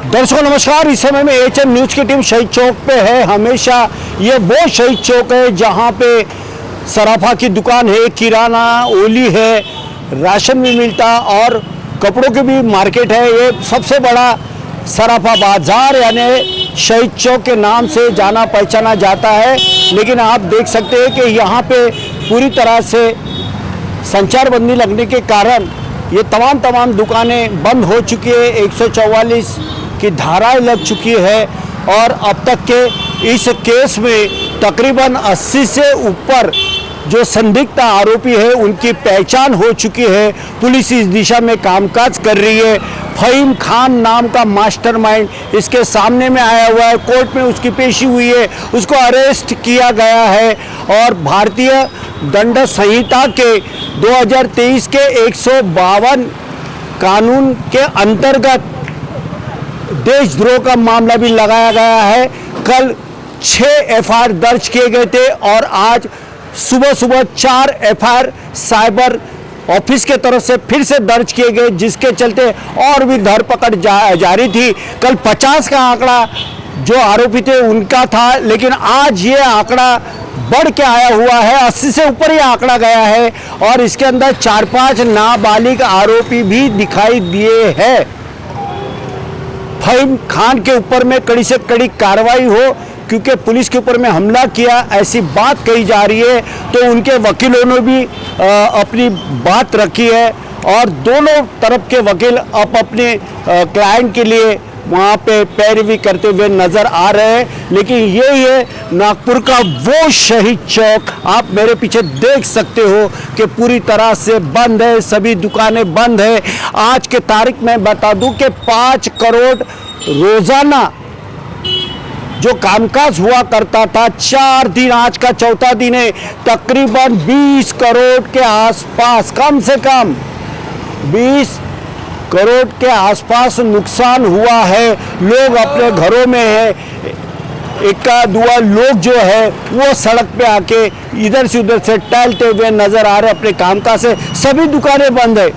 दर्शकों नमस्कार। इस समय में एचएम न्यूज़ की टीम शहीद चौक पे है। हमेशा ये वो शहीद चौक है जहाँ पे सराफा की दुकान है, किराना ओली है, राशन भी मिलता और कपड़ों की भी मार्केट है। ये सबसे बड़ा सराफा बाजार यानी शहीद चौक के नाम से जाना पहचाना जाता है। लेकिन आप देख सकते हैं कि यहाँ पे पूरी तरह से संचार बंदी लगने के कारण ये तमाम दुकानें बंद हो चुकी है। 144 की धाराएं लग चुकी है और अब तक के इस केस में तकरीबन 80 से ऊपर जो संदिग्ध आरोपी है उनकी पहचान हो चुकी है। पुलिस इस दिशा में कामकाज कर रही है। फ़हीम खान नाम का मास्टरमाइंड इसके सामने में आया हुआ है, कोर्ट में उसकी पेशी हुई है, उसको अरेस्ट किया गया है और भारतीय दंड संहिता के 2023 के 152 कानून के अंतर्गत देशद्रोह का मामला भी लगाया गया है। कल 6 एफआईआर दर्ज किए गए थे और आज सुबह 4 एफआईआर साइबर ऑफिस के तरफ से फिर से दर्ज किए गए, जिसके चलते और भी धरपकड़ जारी थी। कल 50 का आंकड़ा जो आरोपी थे उनका था, लेकिन आज ये आंकड़ा बढ़ के आया हुआ है, 80 से ऊपर ये आंकड़ा गया है और इसके अंदर 4-5 नाबालिग आरोपी भी दिखाई दिए हैं। फ़हीम खान के ऊपर में कड़ी से कड़ी कार्रवाई हो, क्योंकि पुलिस के ऊपर में हमला किया ऐसी बात कही जा रही है। तो उनके वकीलों ने भी अपनी बात रखी है और दोनों तरफ के वकील अपने क्लाइंट के लिए वहाँ पे पैरवी करते हुए नजर आ रहे हैं। लेकिन यही है नागपुर का वो शहीद चौक, आप मेरे पीछे देख सकते हो कि पूरी तरह से बंद है, सभी दुकानें बंद है। आज के तारीख में बता दूं कि 5 करोड़ रोजाना जो कामकाज हुआ करता था, 4 दिन, आज का चौथा दिन है, तकरीबन 20 करोड़ के आसपास, कम से कम 20 करोड़ के आसपास नुकसान हुआ है। लोग अपने घरों में है, इक्का दुआ लोग जो है वो सड़क पे आके इधर से उधर से टहलते हुए नजर आ रहे अपने कामकाज से। सभी दुकानें बंद है,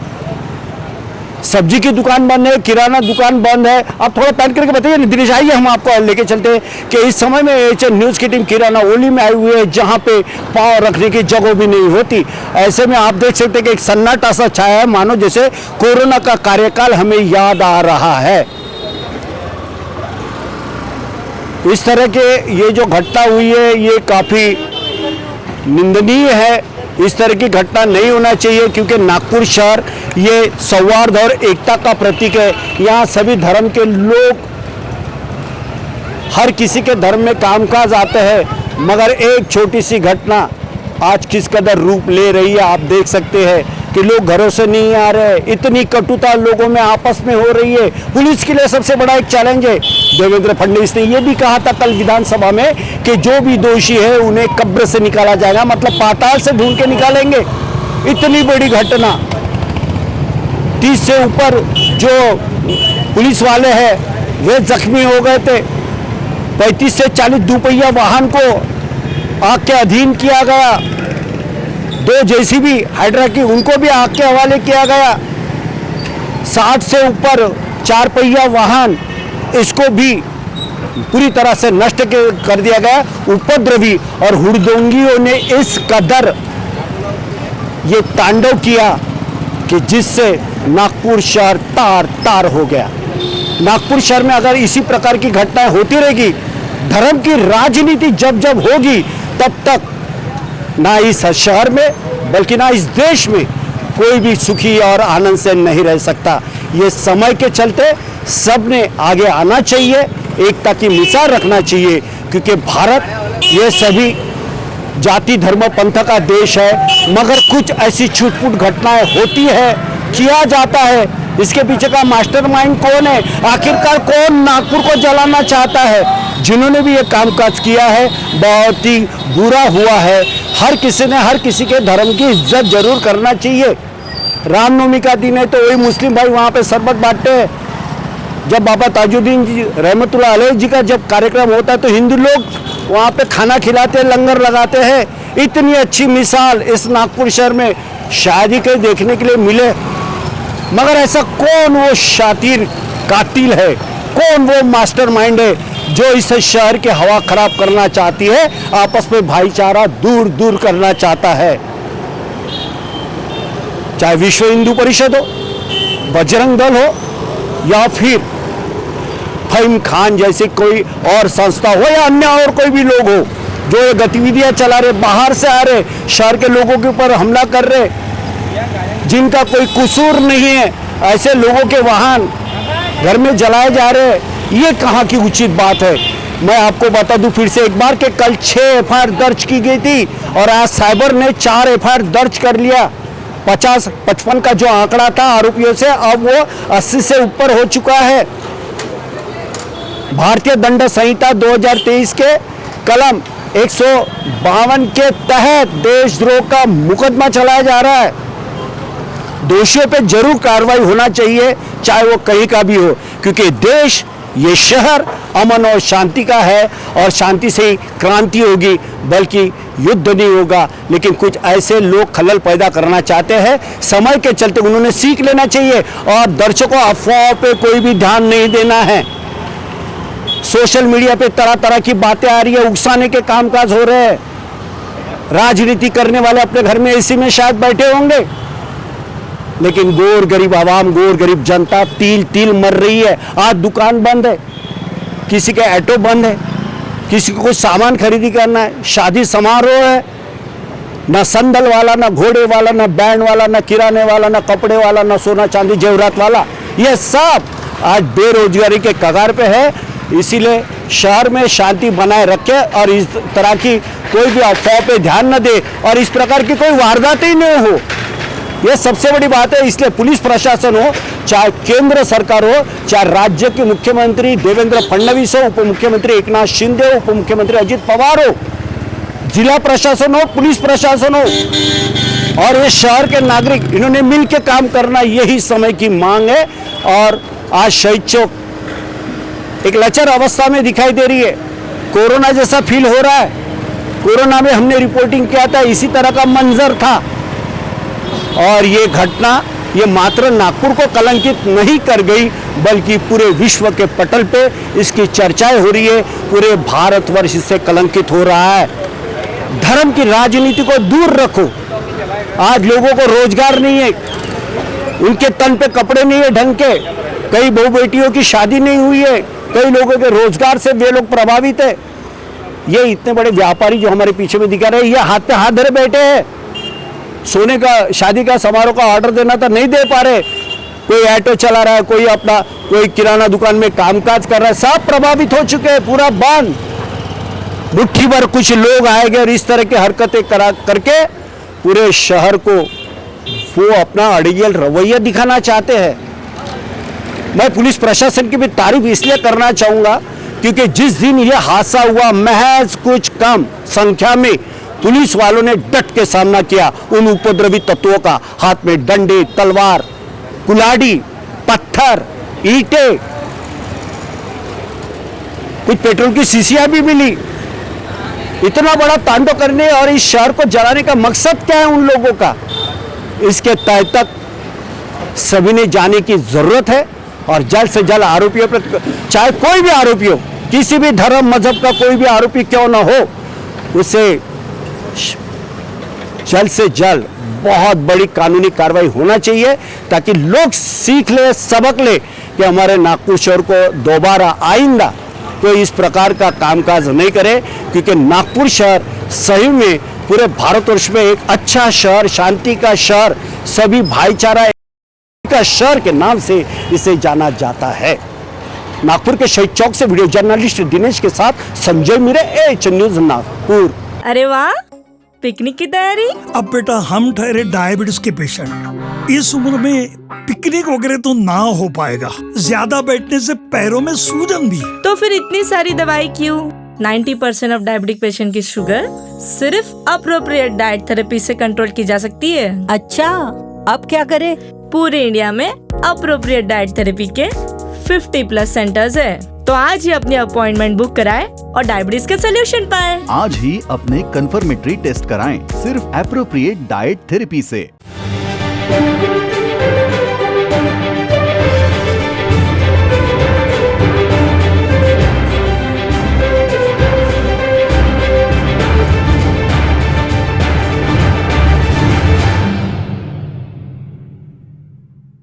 सब्जी की दुकान बंद है, किराना दुकान बंद है। आप थोड़ा पैन करके बताइए दिनेश, आइए हम आपको लेके चलते हैं कि इस समय में एचएम न्यूज़ की टीम किराना ओली में आई हुई है, जहां पे पाँव रखने की जगह भी नहीं होती। ऐसे में आप देख सकते हैं कि एक सन्नाटा सा छाया है, मानो जैसे कोरोना का कार्यकाल हमें याद आ रहा है। इस तरह के ये जो घटना हुई है ये काफ़ी निंदनीय है। इस तरह की घटना नहीं होना चाहिए, क्योंकि नागपुर शहर ये सौहार्द और एकता का प्रतीक है। यहाँ सभी धर्म के लोग हर किसी के धर्म में कामकाज आते हैं, मगर एक छोटी सी घटना आज किस कदर रूप ले रही है। आप देख सकते हैं कि लोग घरों से नहीं आ रहे, इतनी कटुता लोगों में आपस में हो रही है। पुलिस के लिए सबसे बड़ा एक चैलेंज है। देवेंद्र फडणवीस ने यह भी कहा था कल विधानसभा में कि जो भी दोषी है उन्हें कब्र से निकाला जाएगा, मतलब पाताल से ढूंढ के निकालेंगे। इतनी बड़ी घटना, 30 से ऊपर जो पुलिस वाले हैं वे जख्मी हो गए थे। 35 से 40 दुपहिया वाहन को आग के अधीन किया गया। 2 जेसीबी हाइड्रा की उनको भी आग के हवाले किया गया। 60 से ऊपर 4 पहिया वाहन इसको भी पूरी तरह से नष्ट कर दिया गया। उपद्रवी और हुड़दंगियों ने इस कदर ये तांडव किया कि जिससे नागपुर शहर तार तार हो गया। नागपुर शहर में अगर इसी प्रकार की घटनाएं होती रहेगी, धर्म की राजनीति जब जब होगी, तब तक ना इस शहर में बल्कि ना इस देश में कोई भी सुखी और आनंद से नहीं रह सकता। ये समय के चलते सबने आगे आना चाहिए, एकता की मिसाल रखना चाहिए, क्योंकि भारत ये सभी जाति धर्म पंथ का देश है। मगर कुछ ऐसी छूटफूट घटनाएं होती है, किया जाता है। इसके पीछे का मास्टरमाइंड कौन है? आखिरकार कौन नागपुर को जलाना चाहता है? जिन्होंने भी ये कामकाज किया है बहुत ही बुरा हुआ है। हर किसी ने हर किसी के धर्म की इज्जत जरूर करना चाहिए। रामनवमी का दिन है तो वही मुस्लिम भाई वहाँ पे शरबत बांटते हैं। जब बाबा ताजुद्दीन जी रहमतुल्लाह अलैह जी का जब कार्यक्रम होता है तो हिंदू लोग वहाँ पे खाना खिलाते, लंगर लगाते हैं। इतनी अच्छी मिसाल इस नागपुर शहर में शायद ही कहीं देखने के लिए मिले। मगर ऐसा कौन वो शातिर कातिल है कौन वो मास्टरमाइंड है जो इस शहर की हवा खराब करना चाहती है, आपस में भाईचारा दूर दूर करना चाहता है। चाहे विश्व हिंदू परिषद हो, बजरंग दल हो, या फिर फहीम खान जैसे कोई और संस्था हो, या अन्य और कोई भी लोग हो जो ये गतिविधियां चला रहे, बाहर से आ रहे, शहर के लोगों के ऊपर हमला कर रहे, जिनका कोई कसूर नहीं है, ऐसे लोगों के वाहन घर में जलाए जा रहे हैं, ये कहाँ की उचित बात है। मैं आपको बता दूं फिर से एक बार कि कल 6 FIR दर्ज की गई थी और आज साइबर ने 4 FIR दर्ज कर लिया। 50-55 का जो आंकड़ा था आरोपियों से, अब वो 80 से ऊपर हो चुका है। भारतीय दंड संहिता 2023 के कलम 152 के तहत देशद्रोह का मुकदमा चलाया जा रहा है। दोषियों पे जरूर कार्रवाई होना चाहिए, चाहे वो कहीं का भी हो, क्योंकि देश, ये शहर अमन और शांति का है और शांति से ही क्रांति होगी, बल्कि युद्ध नहीं होगा। लेकिन कुछ ऐसे लोग खलल पैदा करना चाहते हैं, समय के चलते उन्होंने सीख लेना चाहिए और दर्शकों अफवाहों पे कोई भी ध्यान नहीं देना है। सोशल मीडिया पे तरह तरह की बातें आ रही है, उकसाने के कामकाज हो रहे हैं। राजनीति करने वाले अपने घर में एसी में शायद बैठे होंगे, लेकिन गोर गरीब आवाम, गोर गरीब जनता तिल तिल मर रही है। आज दुकान बंद है, किसी के ऑटो बंद है, किसी को कुछ सामान खरीदी करना है, शादी समारोह है, ना संदल वाला, ना घोड़े वाला, ना बैंड वाला, ना किराने वाला, ना कपड़े वाला, ना सोना चांदी जेवरात वाला, ये सब आज बेरोजगारी के कगार पे है। इसीलिए शहर में शांति बनाए रखे और इस तरह की कोई भी अफवाह पे ध्यान न दे और इस प्रकार की कोई वारदात ही नहीं हो, यह सबसे बड़ी बात है। इसलिए पुलिस प्रशासन हो, चाहे केंद्र सरकार हो, चाहे राज्य के मुख्यमंत्री देवेंद्र फडणवीस हो, उप मुख्यमंत्री एकनाथ शिंदे हो, उप मुख्यमंत्री अजित पवार हो, जिला प्रशासन हो, पुलिस प्रशासन हो और ये शहर के नागरिक, इन्होंने मिलकर काम करना, यही समय की मांग है। और आज शहीद चौक एक लचर अवस्था में दिखाई दे रही है, कोरोना जैसा फील हो रहा है। कोरोना में हमने रिपोर्टिंग किया था, इसी तरह का मंजर था और ये घटना ये मात्र नागपुर को कलंकित नहीं कर गई, बल्कि पूरे विश्व के पटल पे इसकी चर्चाएं हो रही है, पूरे भारतवर्ष इससे कलंकित हो रहा है। धर्म की राजनीति को दूर रखो। आज लोगों को रोजगार नहीं है, उनके तन पे कपड़े नहीं है ढंग के, कई बहू बेटियों की शादी नहीं हुई है, कई लोगों के रोजगार से वे लोग प्रभावित है। ये इतने बड़े व्यापारी जो हमारे पीछे में दिखा रहे हैं, ये हाथ पे हाथ धरे बैठे हैं। सोने का शादी का समारोह का ऑर्डर देना था, नहीं दे पा रहे। कोई ऑटो चला रहा है, कोई अपना कोई किराना दुकान में कामकाज कर रहा है, सब प्रभावित हो चुके हैं, पूरा बंद। मुट्ठी भर कुछ लोग आएंगे और इस तरह की हरकतें करके पूरे शहर को वो अपना अड़ियल रवैया दिखाना चाहते हैं। मैं पुलिस प्रशासन की भी तारीफ इसलिए करना चाहूंगा क्योंकि जिस दिन ये हादसा हुआ, महज कुछ कम संख्या में पुलिस वालों ने डट के सामना किया उन उपद्रवी तत्वों का। हाथ में डंडे, तलवार, कुल्हाड़ी, पत्थर, ईंटें, कुछ पेट्रोल की शीशियां भी मिली। इतना बड़ा तांडव करने और इस शहर को जलाने का मकसद क्या है उन लोगों का, इसके तय तक सभी ने जाने की जरूरत है और जल्द से जल्द आरोपियों पर, चाहे कोई भी आरोपी हो, किसी भी धर्म मजहब का कोई भी आरोपी क्यों ना हो, उसे जल्द से जल्द बहुत बड़ी कानूनी कार्रवाई होना चाहिए ताकि लोग सीख ले, सबक ले कि हमारे नागपुर शहर को दोबारा आइंदा कोई इस प्रकार का कामकाज नहीं करे। क्योंकि नागपुर शहर सही में पूरे भारतवर्ष में एक अच्छा शहर, शांति का शहर, सभी भाईचारा का शहर के नाम से इसे जाना जाता है। नागपुर के शहीद चौक से वीडियो जर्नलिस्ट दिनेश के साथ संजय मिरे, एच न्यूज नागपुर। अरे वाह, पिकनिक की तैयारी? अब बेटा हम ठहरे डायबिटीज के पेशेंट, इस उम्र में पिकनिक वगैरह तो ना हो पाएगा, ज्यादा बैठने से पैरों में सूजन भी। तो फिर इतनी सारी दवाई क्यों? 90% ऑफ डायबिटिक पेशेंट की शुगर सिर्फ अप्रोप्रिएट डाइट थेरेपी से कंट्रोल की जा सकती है। अच्छा, अब क्या करें? पूरे इंडिया में अप्रोप्रिएट डाइट थेरेपी के 50+ सेंटर्स है, तो आज ही अपनी अपॉइंटमेंट बुक कराएं और डायबिटीज के सोल्यूशन पाएं। आज ही अपने कंफर्मेटरी टेस्ट कराएं सिर्फ एप्रोप्रिएट डाइट थेरेपी से।